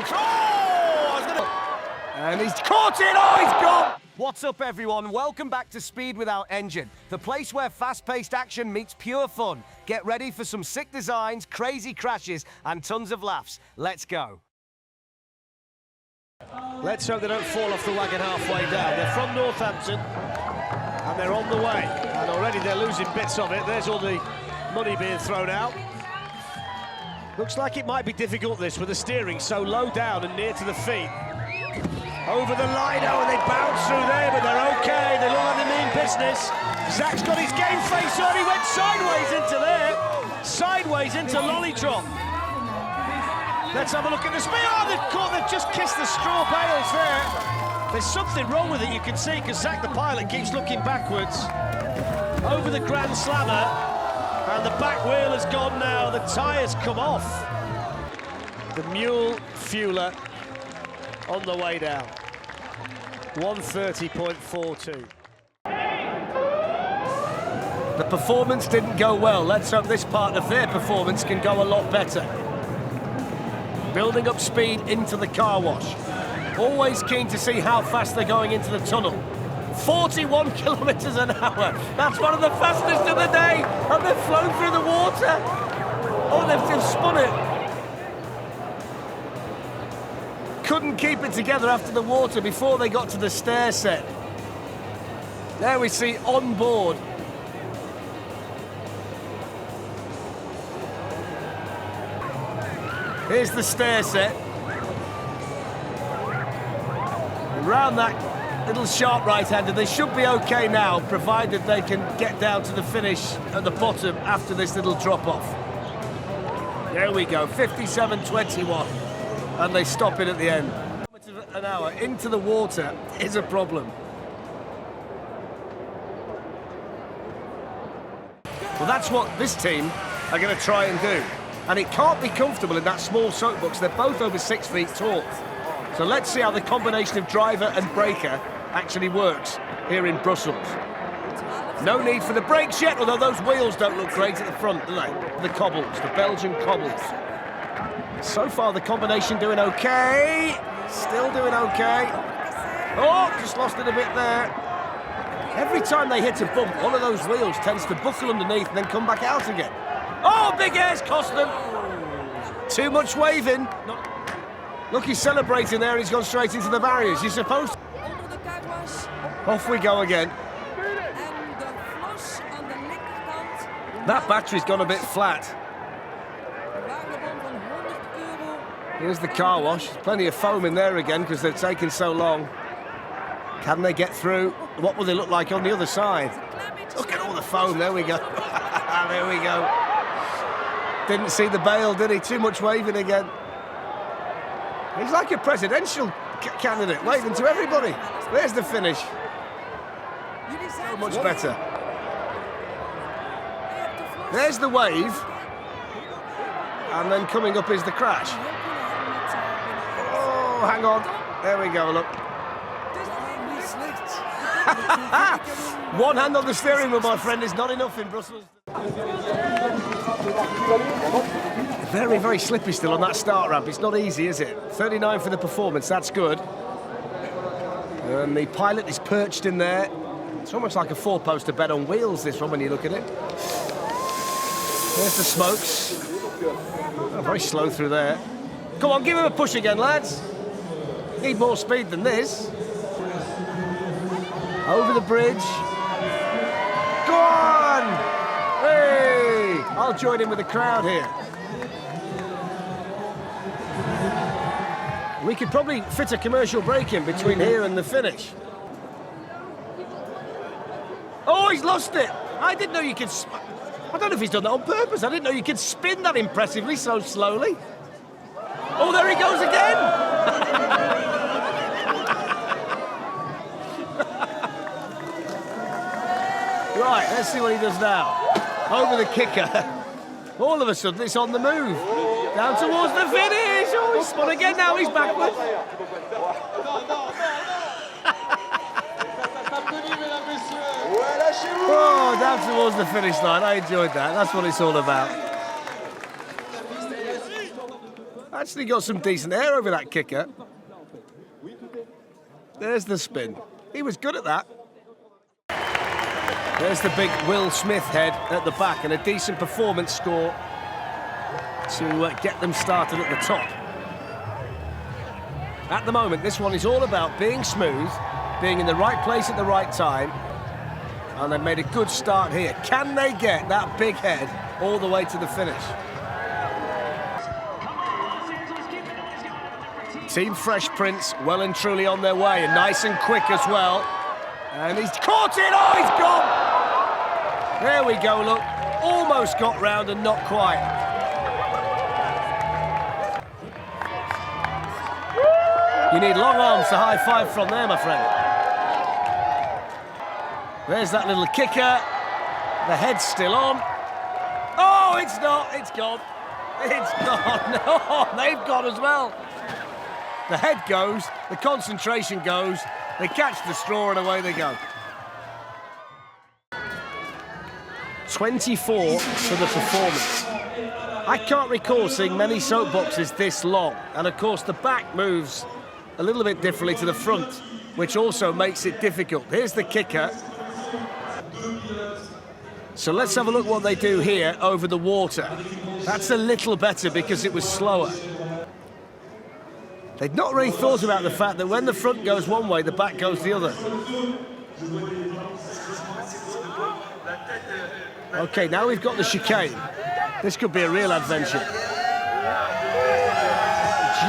going through. And he's caught it. Oh, he's gone. What's up, everyone? Welcome back to Speed Without Engine, the place where fast-paced action meets pure fun. Get ready for some sick designs, crazy crashes, and tons of laughs. Let's go. Let's hope they don't fall off the wagon halfway down. They're from Northampton, and they're on the way. And already they're losing bits of it. There's all the money being thrown out. Looks like it might be difficult, this, with the steering so low down and near to the feet. Over the line, oh, and they bounce through there, but they're okay. They look like they mean business. Zach's got his game face on. He went sideways into there. Sideways into Lollytrop. Let's have a look at the speed. Oh, they've just kissed the straw bales there. There's something wrong with it, you can see, because Zach, the pilot, keeps looking backwards. Over the Grand Slammer, and the back wheel has gone now. The tyres come off. The Mule Fueler on the way down. 130.42. The performance didn't go well. Let's hope this part of their performance can go a lot better. Building up speed into the car wash. Always keen to see how fast they're going into the tunnel. 41 kilometres an hour. That's one of the fastest of the day. And they've flown through the water. Oh, they've spun it. Couldn't keep it together after the water before they got to the stair set. There we see on board. Here's the stair set. Around that little sharp right-hander, they should be okay now, provided they can get down to the finish at the bottom after this little drop-off. There we go, 57.21. And they stop it at the end. An hour into the water is a problem. Well, that's what this team are going to try and do. And it can't be comfortable in that small soapbox. They're both over 6 feet tall. So let's see how the combination of driver and braker actually works here in Brussels. No need for the brakes yet, although those wheels don't look great at the front, do they? The cobbles, the Belgian cobbles. So far, the combination doing okay. Still doing okay. Oh, just lost it a bit there. Every time they hit a bump, one of those wheels tends to buckle underneath and then come back out again. Oh, big air's cost them. Too much waving. Look, he's celebrating there and he's gone straight into the barriers. You're supposed to... Off we go again. That battery's gone a bit flat. Here's the car wash. Plenty of foam in there again because they're taking so long. Can they get through? What will they look like on the other side? Look at all the foam. There we go. There we go. Didn't see the bail, did he? Too much waving again. He's like a presidential candidate, waving to everybody. There's the finish. So much better. There's the wave. And then coming up is the crash. Oh, hang on. There we go, look. One hand on the steering wheel, my friend, is not enough in Brussels. Very, very slippy still on that start ramp. It's not easy, is it? 39 for the performance, that's good. And the pilot is perched in there. It's almost like a four-poster bed on wheels, this one, when you look at it. There's the smokes. Oh, very slow through there. Come on, give him a push again, lads. Need more speed than this. Over the bridge. Go on! Hey! I'll join in with the crowd here. We could probably fit a commercial break in between here and the finish. Oh, he's lost it! I didn't know you could... I don't know if he's done that on purpose. I didn't know you could spin that impressively so slowly. Oh, there he goes again! Right, let's see what he does now. Over the kicker. All of a sudden, it's on the move. Down towards the finish. Oh, he's spun again now. He's backward. Oh, down towards the finish line. I enjoyed that. That's what it's all about. Actually got some decent air over that kicker. There's the spin. He was good at that. There's the big Will Smith head at the back, and a decent performance score to get them started at the top. At the moment, this one is all about being smooth, being in the right place at the right time, and they've made a good start here. Can they get that big head all the way to the finish? Team Fresh Prince well and truly on their way, and nice and quick as well. And he's caught it! Oh, he's gone! There we go, look. Almost got round and not quite. You need long arms to high-five from there, my friend. There's that little kicker. The head's still on. Oh, it's not. It's gone. It's gone. No, they've gone as well. The head goes, the concentration goes, they catch the straw and away they go. 24 for the performance. I can't recall seeing many soapboxes this long, and of course the back moves a little bit differently to the front, which also makes it difficult. Here's the kicker. So let's have a look what they do here over the water. That's a little better because it was slower. They'd not really thought about the fact that when the front goes one way, the back goes the other. OK, now we've got the chicane. This could be a real adventure.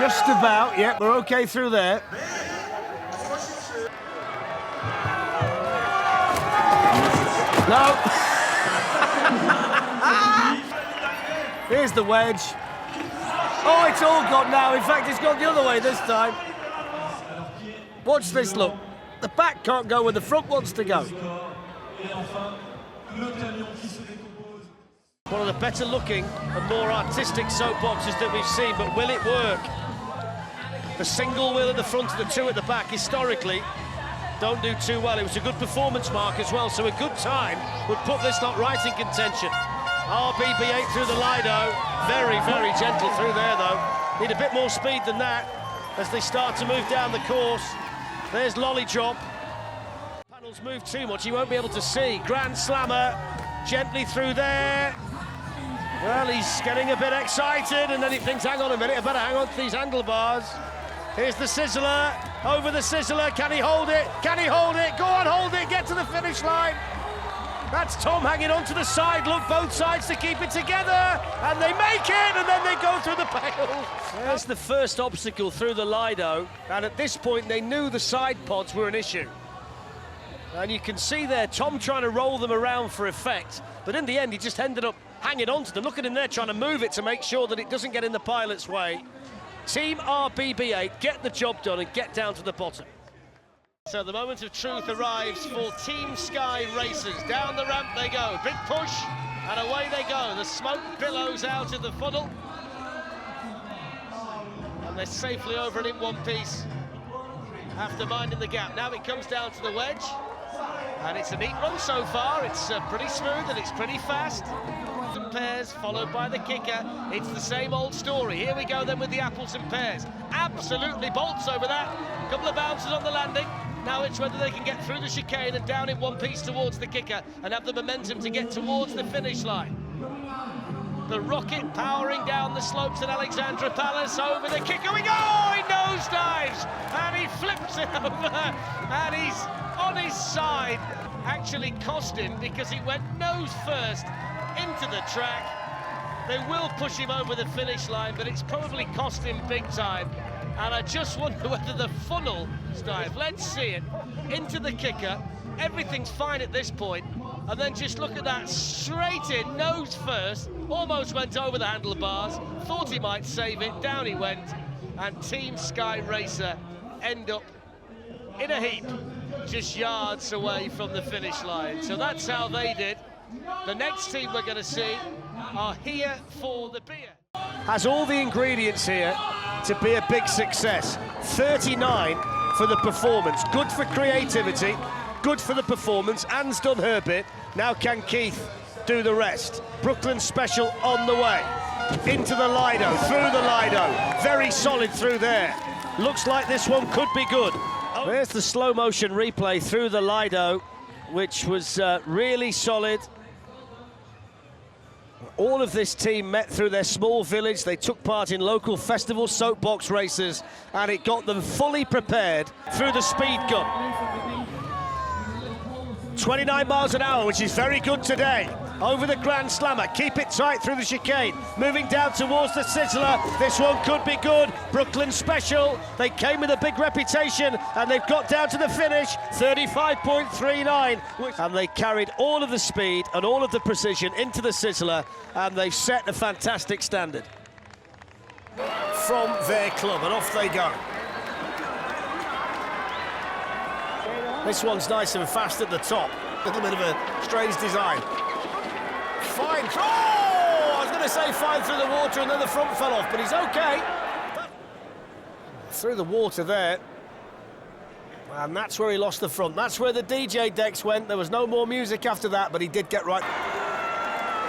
Just about, yeah, we're OK through there. No. Here's the wedge. Oh, it's all gone now. In fact, it's gone the other way this time. Watch this, look. The back can't go where the front wants to go. One of the better looking and more artistic soapboxes that we've seen, but will it work? The single wheel at the front and the two at the back, historically, don't do too well. It was a good performance mark as well, so a good time would put this lot right in contention. RBB8 through the Lido, very, very gentle through there though. Need a bit more speed than that as they start to move down the course. There's Lollydrop. Panels move too much, you won't be able to see. Grand Slammer, gently through there. Well, he's getting a bit excited and then he thinks, hang on a minute, I better hang on to these handlebars. Here's the Sizzler, over the Sizzler, can he hold it? Can he hold it? Go on, hold it, get to the finish line. That's Tom hanging on to the side, look, both sides to keep it together, and they make it, and then they go through the pale. There's the first obstacle through the Lido, and at this point they knew the side pods were an issue. And you can see there, Tom trying to roll them around for effect, but in the end he just ended up hanging on to them. Look at him there trying to move it to make sure that it doesn't get in the pilot's way. Team RBB8 get the job done and get down to the bottom. So the moment of truth arrives for Team Sky Racers. Down the ramp they go, big push, and away they go. The smoke billows out of the funnel. And they're safely over and in one piece after minding the gap. Now it comes down to the wedge, and it's a neat run so far. It's pretty smooth and it's pretty fast. And pears followed by the kicker. It's the same old story. Here we go then with the apples and pears. Absolutely bolts over that. Couple of bounces on the landing. Now it's whether they can get through the chicane and down in one piece towards the kicker and have the momentum to get towards the finish line. The rocket powering down the slopes at Alexandra Palace over the kicker. We go! Oh, he nosedives and he flips it over and he's on his side. Actually cost him because he went nose first into the track. They will push him over the finish line, but it's probably cost him big time. And I just wonder whether the funnel dive, let's see it, into the kicker. Everything's fine at this point. And then just look at that, straight in, nose first, almost went over the handlebars, thought he might save it, down he went. And Team Sky Racer end up in a heap, just yards away from the finish line. So that's how they did. The next team we're going to see are here for the beer. Has all the ingredients here to be a big success. 39 for the performance. Good for creativity, good for the performance. Anne's done her bit. Now can Keith do the rest? Brooklyn special on the way. into the Lido, through the Lido. Very solid through there. Looks like this one could be good. There's the slow motion replay through the Lido, which was really solid. All of this team met through their small village. They took part in local festival soapbox races, and it got them fully prepared through the speed gun. 29 miles an hour, which is very good today. Over the Grand Slammer, keep it tight through the chicane. Moving down towards the Sizzler. This one could be good. Brooklyn special. They came with a big reputation, and they've got down to the finish, 35.39. And they carried all of the speed and all of the precision into the Sizzler, and they've set a fantastic standard. From their club, and off they go. This one's nice and fast at the top. A little bit of a strange design. Fine. Oh! I was going to say fine through the water, and then the front fell off, but he's okay. Through the water there. And that's where he lost the front. That's where the DJ decks went. There was no more music after that, but he did get right.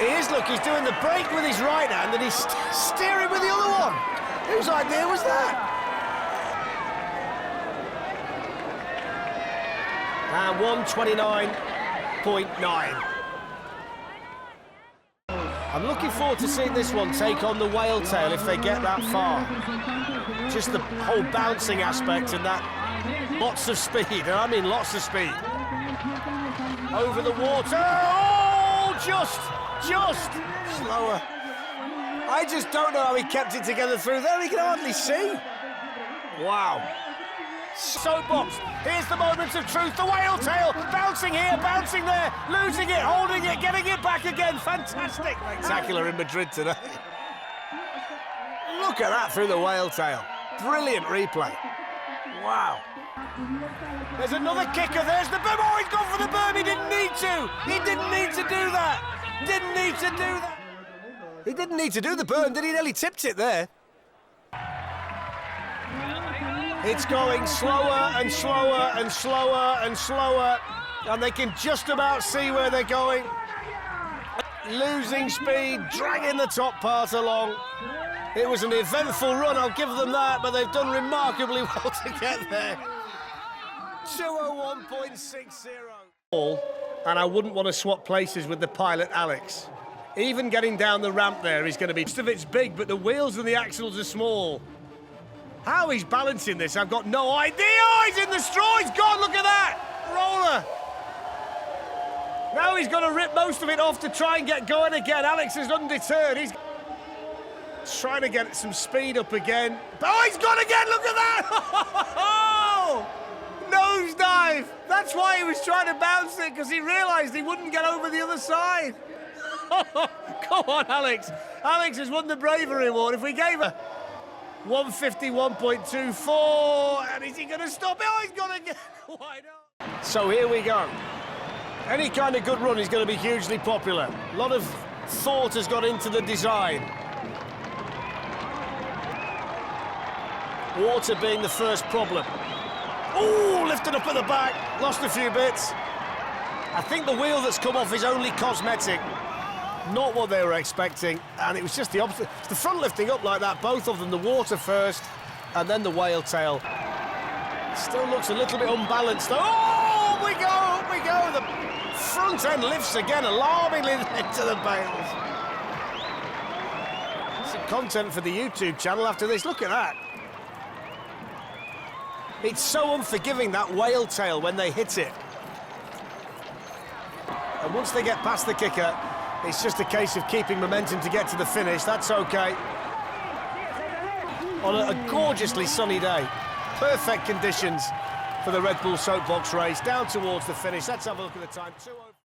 He is, look, he's doing the brake with his right hand, and he's steering with the other one. Whose idea was that? And 129.9. I'm looking forward to seeing this one take on the whale tail if they get that far. Just the whole bouncing aspect and that lots of speed, and I mean lots of speed. Over the water, oh, just slower. I just don't know how he kept it together through there, he can hardly see. Wow. Soapbox, here's the moment of truth, the whale tail, bouncing here, bouncing there, losing it, holding it, getting it back again, fantastic. Spectacular in Madrid today. Look at that through the whale tail, brilliant replay. Wow. There's another kicker, there's the boom, oh, he's gone for the boom, he didn't need to do that, He didn't need to do the burn, did he? Nearly tipped it there. It's going slower and slower and slower and slower, and they can just about see where they're going. Losing speed, dragging the top part along. It was an eventful run, I'll give them that, but they've done remarkably well to get there. 201.60. And I wouldn't want to swap places with the pilot, Alex. Even getting down the ramp there is going to be... Most of it's big, but the wheels and the axles are small. How he's balancing this, I've got no idea. Oh, he's in the straw, he's gone, look at that! Roller. Now he's got to rip most of it off to try and get going again. Alex is undeterred. He's trying to get some speed up again. Oh, he's gone again, look at that! Oh! Nosedive! That's why he was trying to bounce it, because he realised he wouldn't get over the other side. Come on, Alex. Alex has won the bravery award. If we gave her 151.24, and is he going to stop it? Oh, he's gone again. Why not? So here we go. Any kind of good run is going to be hugely popular. A lot of thought has got into the design. Water being the first problem. Oh, lifted up at the back, lost a few bits. I think the wheel that's come off is only cosmetic. Not what they were expecting, and it was just the opposite. The front lifting up like that, both of them, the water first, and then the whale tail. Still looks a little bit unbalanced. Oh, up we go. The front end lifts again, alarmingly into the bales. Some content for the YouTube channel after this, look at that. It's so unforgiving, that whale tail, when they hit it. And once they get past the kicker, it's just a case of keeping momentum to get to the finish. That's okay. On a gorgeously sunny day. Perfect conditions for the Red Bull Soapbox race. Down towards the finish. Let's have a look at the time. 2:05.